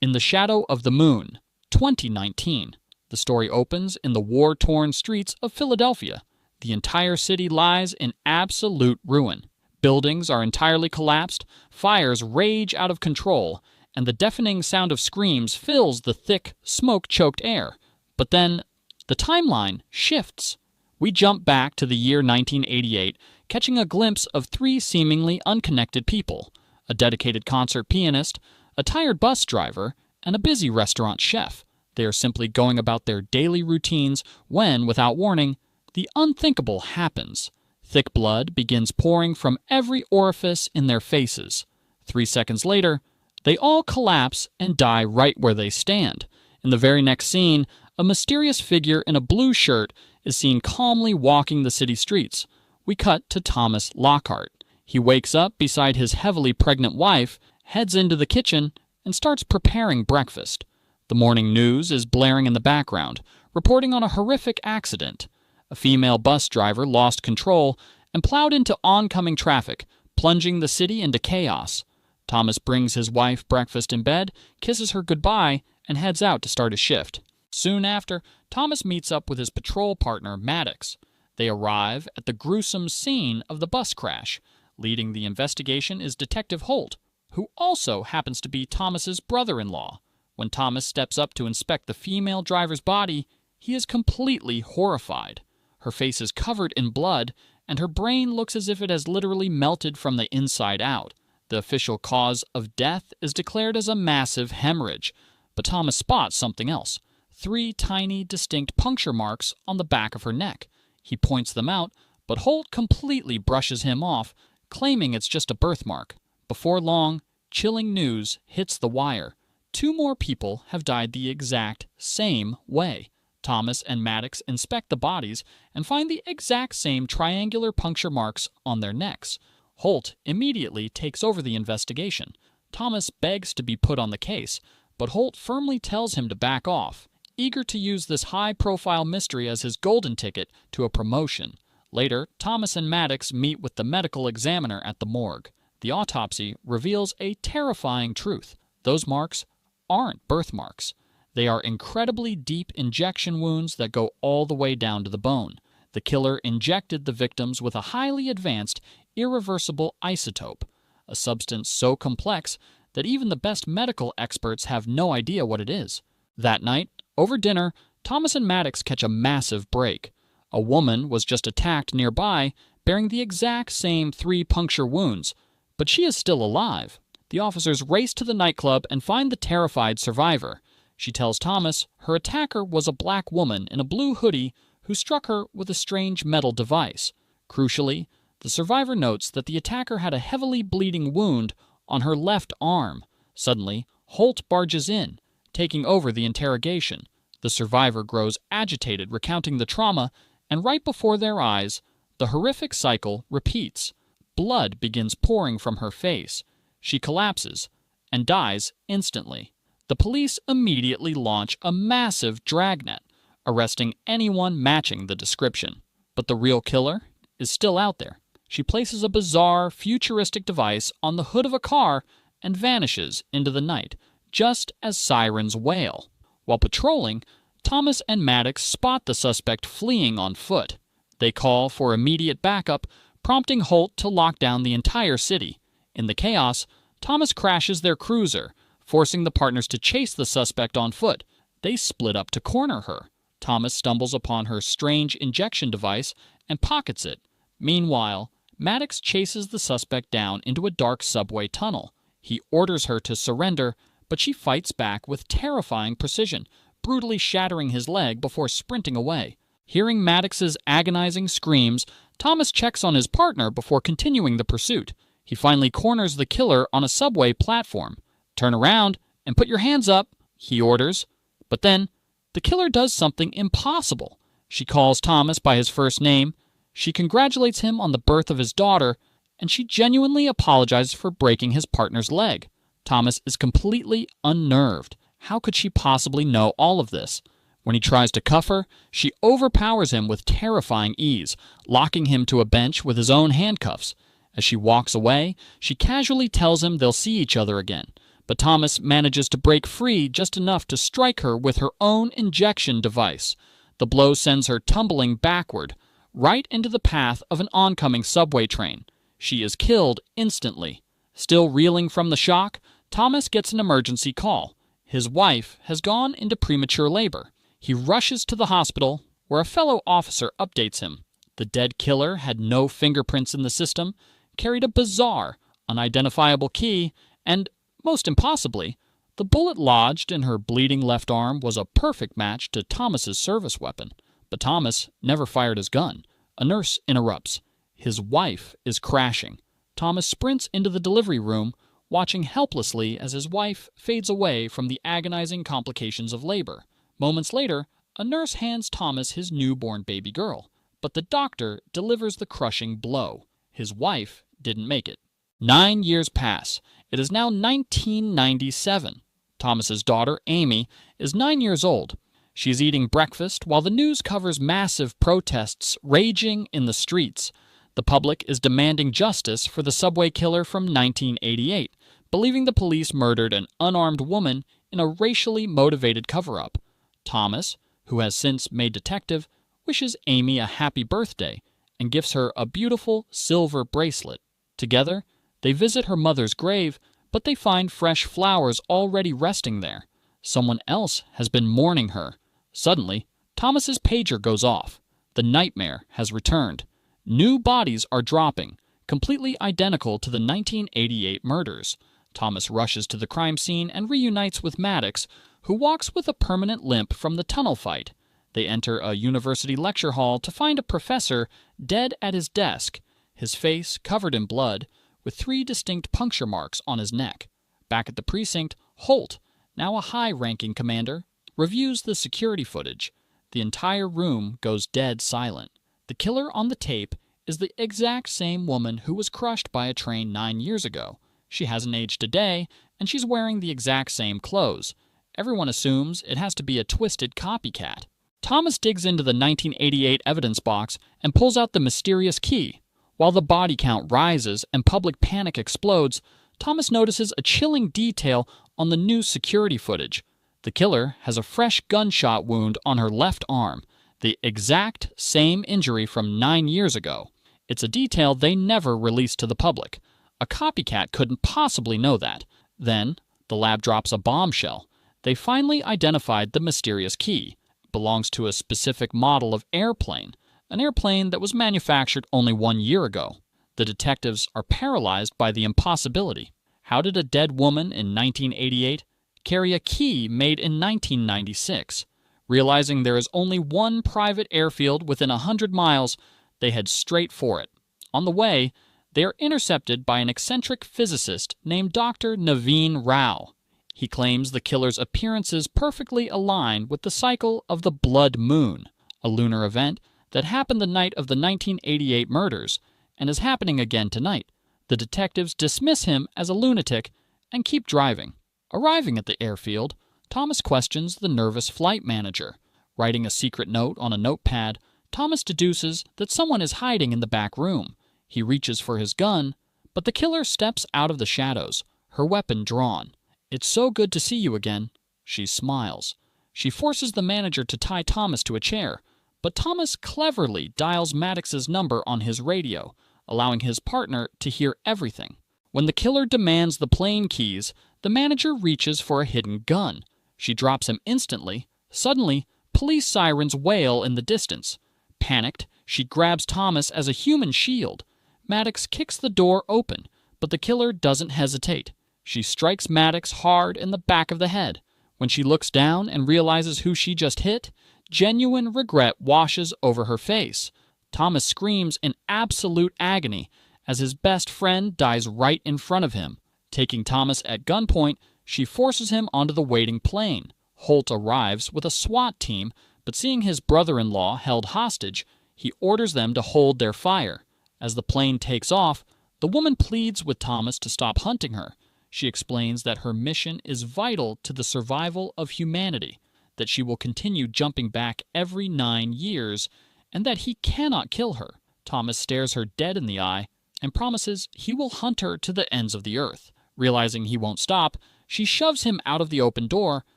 In the Shadow of the Moon, 2019. The story opens in the war-torn streets of Philadelphia. The entire city lies in absolute ruin. Buildings are entirely collapsed, fires rage out of control, and the deafening sound of screams fills the thick, smoke-choked air. But then, the timeline shifts. We jump back to the year 1988, catching a glimpse of three seemingly unconnected people: a dedicated concert pianist, a tired bus driver, and a busy restaurant chef. They are simply going about their daily routines when, without warning, the unthinkable happens. Thick blood begins pouring from every orifice in their faces. 3 seconds later, they all collapse and die right where they stand. In the very next scene, a mysterious figure in a blue shirt is seen calmly walking the city streets. We cut to Thomas Lockhart. He wakes up beside his heavily pregnant wife, heads into the kitchen, and starts preparing breakfast. The morning news is blaring in the background, reporting on a horrific accident. A female bus driver lost control and plowed into oncoming traffic, plunging the city into chaos. Thomas brings his wife breakfast in bed, kisses her goodbye, and heads out to start his shift. Soon after, Thomas meets up with his patrol partner, Maddox. They arrive at the gruesome scene of the bus crash. Leading the investigation is Detective Holt, who also happens to be Thomas's brother-in-law. When Thomas steps up to inspect the female driver's body, he is completely horrified. Her face is covered in blood, and her brain looks as if it has literally melted from the inside out. The official cause of death is declared as a massive hemorrhage, but Thomas spots something else: 3 tiny, distinct puncture marks on the back of her neck. He points them out, but Holt completely brushes him off, claiming it's just a birthmark. Before long, chilling news hits the wire. 2 more people have died the exact same way. Thomas and Maddox inspect the bodies and find the exact same triangular puncture marks on their necks. Holt immediately takes over the investigation. Thomas begs to be put on the case, but Holt firmly tells him to back off, eager to use this high-profile mystery as his golden ticket to a promotion. Later, Thomas and Maddox meet with the medical examiner at the morgue. The autopsy reveals a terrifying truth. Those marks aren't birthmarks. They are incredibly deep injection wounds that go all the way down to the bone. The killer injected the victims with a highly advanced, irreversible isotope, a substance so complex that even the best medical experts have no idea what it is. That night, over dinner, Thomas and Maddox catch a massive break. A woman was just attacked nearby, bearing the exact same 3 puncture wounds, but she is still alive. The officers race to the nightclub and find the terrified survivor. She tells Thomas her attacker was a black woman in a blue hoodie who struck her with a strange metal device. Crucially, the survivor notes that the attacker had a heavily bleeding wound on her left arm. Suddenly, Holt barges in, taking over the interrogation. The survivor grows agitated, recounting the trauma, and right before their eyes, the horrific cycle repeats. Blood begins pouring from her face. She collapses and dies instantly. The police immediately launch a massive dragnet, arresting anyone matching the description. But the real killer is still out there. She places a bizarre, futuristic device on the hood of a car and vanishes into the night, just as sirens wail. While patrolling, Thomas and Maddox spot the suspect fleeing on foot. They call for immediate backup, prompting Holt to lock down the entire city. In the chaos, Thomas crashes their cruiser, forcing the partners to chase the suspect on foot. They split up to corner her. Thomas stumbles upon her strange injection device and pockets it. Meanwhile, Maddox chases the suspect down into a dark subway tunnel. He orders her to surrender, but she fights back with terrifying precision, brutally shattering his leg before sprinting away. Hearing Maddox's agonizing screams, Thomas checks on his partner before continuing the pursuit. He finally corners the killer on a subway platform. "Turn around and put your hands up," he orders. But then, the killer does something impossible. She calls Thomas by his first name, she congratulates him on the birth of his daughter, and she genuinely apologizes for breaking his partner's leg. Thomas is completely unnerved. How could she possibly know all of this? When he tries to cuff her, she overpowers him with terrifying ease, locking him to a bench with his own handcuffs. As she walks away, she casually tells him they'll see each other again, but Thomas manages to break free just enough to strike her with her own injection device. The blow sends her tumbling backward, right into the path of an oncoming subway train. She is killed instantly. Still reeling from the shock, Thomas gets an emergency call. His wife has gone into premature labor. He rushes to the hospital, where a fellow officer updates him. The dead killer had no fingerprints in the system, carried a bizarre, unidentifiable key, and, most impossibly, the bullet lodged in her bleeding left arm was a perfect match to Thomas's service weapon. But Thomas never fired his gun. A nurse interrupts. His wife is crashing. Thomas sprints into the delivery room, watching helplessly as his wife fades away from the agonizing complications of labor. Moments later, a nurse hands Thomas his newborn baby girl, but the doctor delivers the crushing blow. His wife didn't make it. 9 years pass. It is now 1997. Thomas's daughter, Amy, is 9 years old. She is eating breakfast while the news covers massive protests raging in the streets. The public is demanding justice for the subway killer from 1988, believing the police murdered an unarmed woman in a racially motivated cover-up. Thomas, who has since made detective, wishes Amy a happy birthday and gives her a beautiful silver bracelet. Together, they visit her mother's grave, but they find fresh flowers already resting there. Someone else has been mourning her. Suddenly, Thomas's pager goes off. The nightmare has returned. New bodies are dropping, completely identical to the 1988 murders. Thomas rushes to the crime scene and reunites with Maddox, who walks with a permanent limp from the tunnel fight. They enter a university lecture hall to find a professor dead at his desk, his face covered in blood, with 3 distinct puncture marks on his neck. Back at the precinct, Holt, now a high-ranking commander, reviews the security footage. The entire room goes dead silent. The killer on the tape is the exact same woman who was crushed by a train 9 years ago. She hasn't aged a day, and she's wearing the exact same clothes. Everyone assumes it has to be a twisted copycat. Thomas digs into the 1988 evidence box and pulls out the mysterious key. While the body count rises and public panic explodes, Thomas notices a chilling detail on the new security footage. The killer has a fresh gunshot wound on her left arm, the exact same injury from 9 years ago. It's a detail they never released to the public. A copycat couldn't possibly know that. Then, the lab drops a bombshell. They finally identified the mysterious key. It belongs to a specific model of airplane, an airplane that was manufactured only 1 year ago. The detectives are paralyzed by the impossibility. How did a dead woman in 1988 carry a key made in 1996? Realizing there is only one private airfield within 100 miles, they head straight for it. On the way, they are intercepted by an eccentric physicist named Dr. Naveen Rao. He claims the killer's appearances perfectly align with the cycle of the blood moon, a lunar event that happened the night of the 1988 murders and is happening again tonight. The detectives dismiss him as a lunatic and keep driving. Arriving at the airfield, Thomas questions the nervous flight manager. Writing a secret note on a notepad, Thomas deduces that someone is hiding in the back room. He reaches for his gun, but the killer steps out of the shadows, her weapon drawn. "It's so good to see you again." She smiles. She forces the manager to tie Thomas to a chair, but Thomas cleverly dials Maddox's number on his radio, allowing his partner to hear everything. When the killer demands the plane keys, the manager reaches for a hidden gun. She drops him instantly. Suddenly, police sirens wail in the distance. Panicked, she grabs Thomas as a human shield. Maddox kicks the door open, but the killer doesn't hesitate. She strikes Maddox hard in the back of the head. When she looks down and realizes who she just hit, genuine regret washes over her face. Thomas screams in absolute agony as his best friend dies right in front of him. Taking Thomas at gunpoint, she forces him onto the waiting plane. Holt arrives with a SWAT team, but seeing his brother-in-law held hostage, he orders them to hold their fire. As the plane takes off, the woman pleads with Thomas to stop hunting her. She explains that her mission is vital to the survival of humanity, that she will continue jumping back every 9 years, and that he cannot kill her. Thomas stares her dead in the eye and promises he will hunt her to the ends of the earth. Realizing he won't stop, She shoves him out of the open door,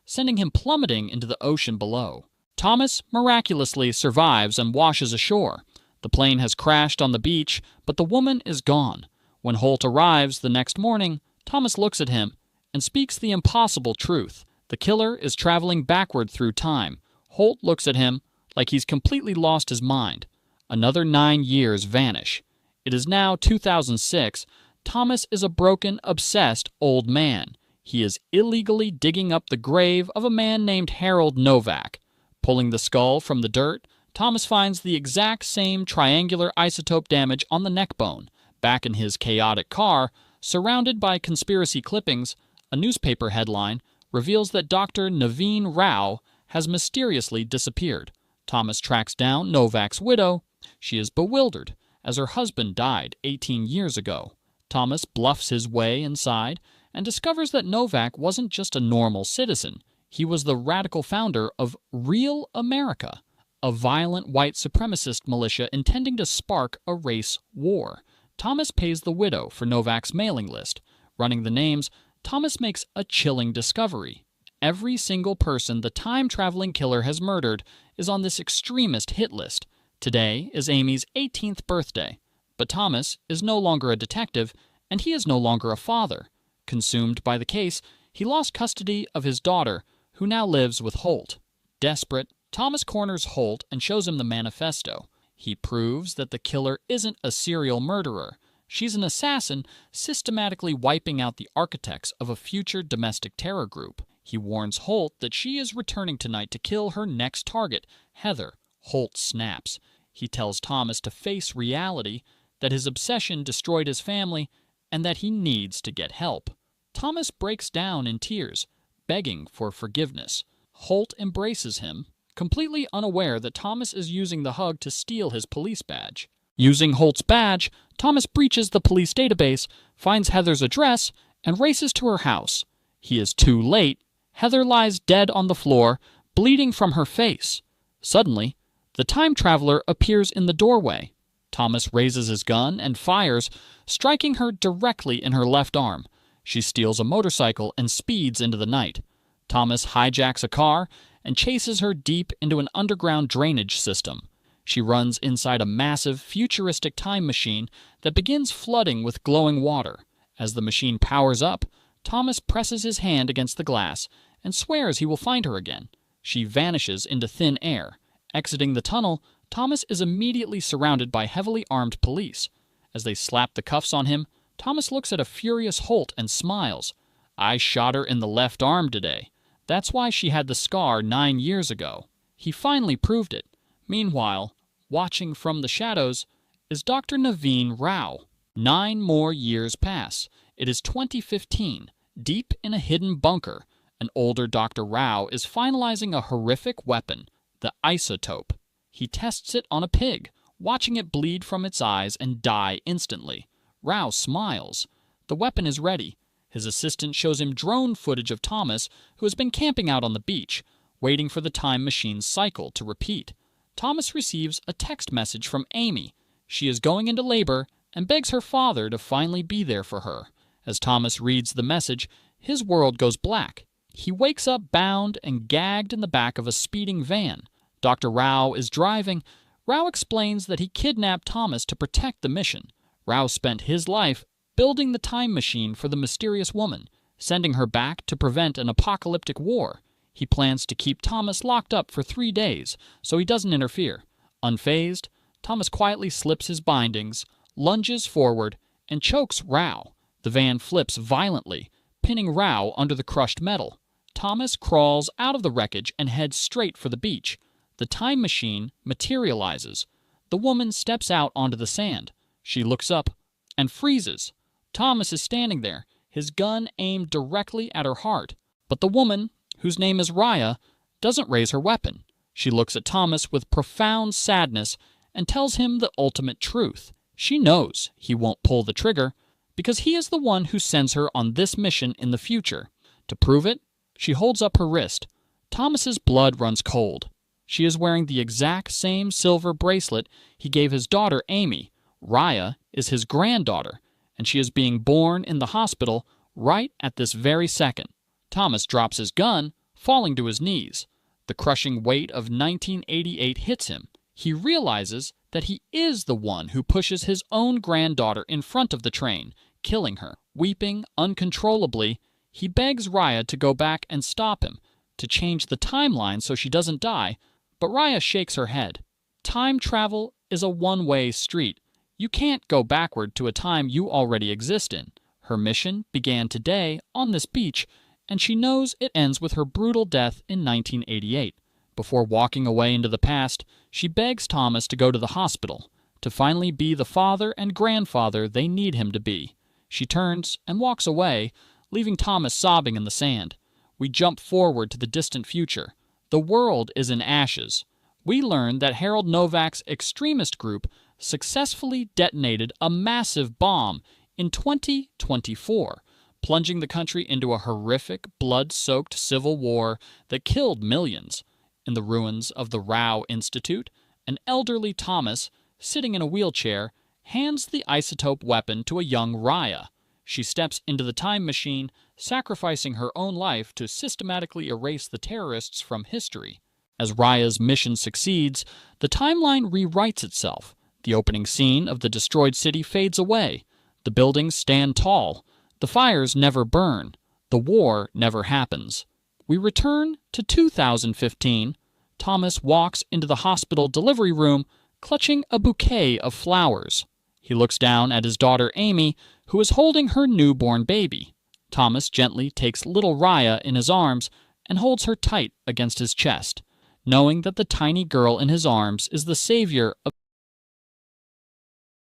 sending him plummeting into the ocean below. Thomas miraculously survives and washes ashore. The plane has crashed on the beach, but the woman is gone. When Holt arrives the next morning, Thomas looks at him and speaks the impossible truth. The killer is traveling backward through time. Holt looks at him like he's completely lost his mind. Another 9 years vanish. It is now 2006. Thomas is a broken, obsessed old man. He is illegally digging up the grave of a man named Harold Novak. Pulling the skull from the dirt, Thomas finds the exact same triangular isotope damage on the neck bone. Back in his chaotic car, surrounded by conspiracy clippings, a newspaper headline reveals that Dr. Naveen Rao has mysteriously disappeared. Thomas tracks down Novak's widow. She is bewildered, as her husband died 18 years ago. Thomas bluffs his way inside and discovers that Novak wasn't just a normal citizen. He was the radical founder of Real America, a violent white supremacist militia intending to spark a race war. Thomas pays the widow for Novak's mailing list. Running the names, Thomas makes a chilling discovery. Every single person the time-traveling killer has murdered is on this extremist hit list. Today is Amy's 18th birthday, but Thomas is no longer a detective, and he is no longer a father. Consumed by the case, he lost custody of his daughter, who now lives with Holt. Desperate, Thomas corners Holt and shows him the manifesto. He proves that the killer isn't a serial murderer. She's an assassin systematically wiping out the architects of a future domestic terror group. He warns Holt that she is returning tonight to kill her next target, Heather. Holt snaps. He tells Thomas to face reality, that his obsession destroyed his family, and that he needs to get help. Thomas breaks down in tears, begging for forgiveness. Holt embraces him, completely unaware that Thomas is using the hug to steal his police badge. Using Holt's badge, Thomas breaches the police database, finds Heather's address, and races to her house. He is too late. Heather lies dead on the floor, bleeding from her face. Suddenly, the time traveler appears in the doorway. Thomas raises his gun and fires, striking her directly in her left arm. She steals a motorcycle and speeds into the night. Thomas hijacks a car and chases her deep into an underground drainage system. She runs inside a massive, futuristic time machine that begins flooding with glowing water. As the machine powers up, Thomas presses his hand against the glass and swears he will find her again. She vanishes into thin air. Exiting the tunnel, Thomas is immediately surrounded by heavily armed police. As they slap the cuffs on him, Thomas looks at a furious Holt and smiles. "I shot her in the left arm today. That's why she had the scar 9 years ago." He finally proved it. Meanwhile, watching from the shadows is Dr. Naveen Rao. 9 more years pass. It is 2015. Deep in a hidden bunker, an older Dr. Rao is finalizing a horrific weapon, the isotope. He tests it on a pig, watching it bleed from its eyes and die instantly. Rao smiles. The weapon is ready. His assistant shows him drone footage of Thomas, who has been camping out on the beach, waiting for the time machine's cycle to repeat. Thomas receives a text message from Amy. She is going into labor and begs her father to finally be there for her. As Thomas reads the message, his world goes black. He wakes up bound and gagged in the back of a speeding van. Dr. Rao is driving. Rao explains that he kidnapped Thomas to protect the mission. Rao spent his life building the time machine for the mysterious woman, sending her back to prevent an apocalyptic war. He plans to keep Thomas locked up for 3 days, so he doesn't interfere. Unfazed, Thomas quietly slips his bindings, lunges forward, and chokes Rao. The van flips violently, pinning Rao under the crushed metal. Thomas crawls out of the wreckage and heads straight for the beach. The time machine materializes. The woman steps out onto the sand. She looks up and freezes. Thomas is standing there, his gun aimed directly at her heart. But the woman, whose name is Raya, doesn't raise her weapon. She looks at Thomas with profound sadness and tells him the ultimate truth. She knows he won't pull the trigger because he is the one who sends her on this mission in the future. To prove it, she holds up her wrist. Thomas's blood runs cold. She is wearing the exact same silver bracelet he gave his daughter Amy. Raya is his granddaughter, and she is being born in the hospital right at this very second. Thomas drops his gun, falling to his knees. The crushing weight of 1988 hits him. He realizes that he is the one who pushes his own granddaughter in front of the train, killing her. Weeping uncontrollably, he begs Raya to go back and stop him, to change the timeline so she doesn't die, but Raya shakes her head. Time travel is a one-way street. You can't go backward to a time you already exist in. Her mission began today on this beach, and she knows it ends with her brutal death in 1988. Before walking away into the past, she begs Thomas to go to the hospital, to finally be the father and grandfather they need him to be. She turns and walks away, leaving Thomas sobbing in the sand. We jump forward to the distant future. The world is in ashes. We learn that Harold Novak's extremist group successfully detonated a massive bomb in 2024, plunging the country into a horrific, blood-soaked civil war that killed millions. In the ruins of the Rao Institute, an elderly Thomas, sitting in a wheelchair, hands the isotope weapon to a young Raya. She steps into the time machine, sacrificing her own life to systematically erase the terrorists from history. As Raya's mission succeeds, the timeline rewrites itself. The opening scene of the destroyed city fades away. The buildings stand tall. The fires never burn. The war never happens. We return to 2015. Thomas walks into the hospital delivery room, clutching a bouquet of flowers. He looks down at his daughter Amy, who is holding her newborn baby. Thomas gently takes little Raya in his arms and holds her tight against his chest, knowing that the tiny girl in his arms is the savior of